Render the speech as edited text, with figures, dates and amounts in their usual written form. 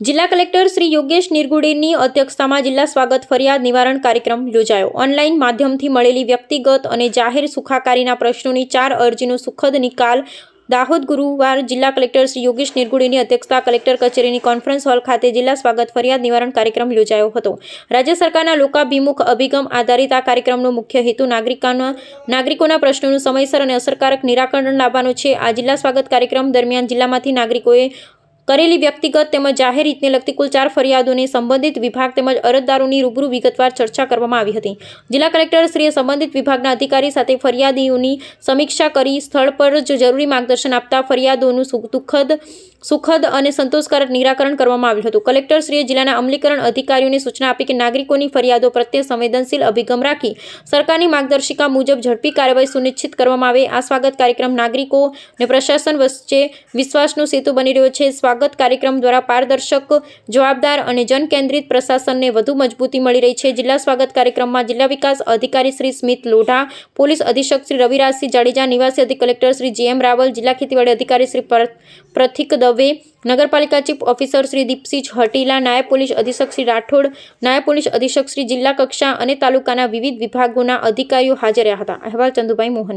જિલ્લા કલેક્ટર શ્રી યોગેશ નિરગુડેની અધ્યક્ષતામાં જિલ્લા સ્વાગત ફરિયાદ નિવારણ કાર્યક્રમ યોજાયો। ઓનલાઈન માધ્યમથી મળેલી વ્યક્તિગત અને જાહેર સુખાકારીના પ્રશ્નોની 4 અરજીનો સુખદ નિકાલ। દાહોદ ગુરુવાર જિલ્લા કલેક્ટર શ્રી યોગેશ નિરગુડેની અધ્યક્ષતા કલેક્ટર કચેરીની કોન્ફરન્સ હોલ ખાતે જિલ્લા સ્વાગત ફરિયાદ નિવારણ કાર્યક્રમ યોજાયો હતો। રાજ્ય સરકારના લોકાભિમુખ અભિગમ આધારિત આ કાર્યક્રમનો મુખ્ય હેતુ નાગરિકોના પ્રશ્નોનું સમયસર અને અસરકારક નિરાકરણ લાવવાનો છે। આ જિલ્લા સ્વાગત કાર્યક્રમ દરમિયાન જિલ્લામાંથી નાગરિકોએ કરેલી વ્યક્તિગત તેમજ જાહેર હિતને લગતી કુલ 4 ફરિયાદોને સંબંધિત વિભાગ તેમજ અરજદારોની રૂબરૂ વિગતવાર ચર્ચા કરવામાં આવી હતી। જિલ્લા કલેક્ટરશ્રીએ સંબંધિત વિભાગના અધિકારી સાથે ફરિયાદીઓની સમીક્ષા કરી સ્થળ પર જ જરૂરી માર્ગદર્શન આપતા ફરિયાદોનું સુખદ અને સંતોષકારક નિરાકરણ કરવામાં આવ્યું હતું। કલેક્ટરશ્રીએ જિલ્લાના અમલીકરણ અધિકારીઓને સૂચના આપી કે નાગરિકોની ફરિયાદો પ્રત્યે સંવેદનશીલ અભિગમ રાખી સરકારની માર્ગદર્શિકા મુજબ ઝડપી કાર્યવાહી સુનિશ્ચિત કરવામાં આવે। આ સ્વાગત કાર્યક્રમ નાગરિકો અને પ્રશાસન વચ્ચે વિશ્વાસનો સેતુ બની રહ્યો છે। સ્વાગત કાર્યક્રમ દ્વારા પારદર્શક, જવાબદાર અને જનકેન્દ્રિત પ્રશાસનને વધુ મજબૂતી મળી રહી છે। જિલ્લા સ્વાગત કાર્યક્રમમાં જિલ્લા વિકાસ અધિકારી શ્રી સ્મિત લોઢા, પોલીસ અધિક્ષક શ્રી રવિરાજસિંહ જાડેજા, નિવાસી અધિક કલેક્ટર શ્રી જે.એમ. રાવલ, જિલ્લા ખેતીવાડી અધિકારી શ્રી પ્રથિક દવે, નગરપાલિકા ચીફ ઓફિસર શ્રી દીપસિંહ હટીલા, નાયબ પોલીસ અધિક્ષક શ્રી રાઠોડ, નાયબ પોલીસ અધિક્ષક શ્રી જિલ્લા કક્ષા અને તાલુકાના વિવિધ વિભાગોના અધિકારીઓ હાજર રહ્યા હતા। અહેવાલ ચંદુભાઈ મોહનિયા।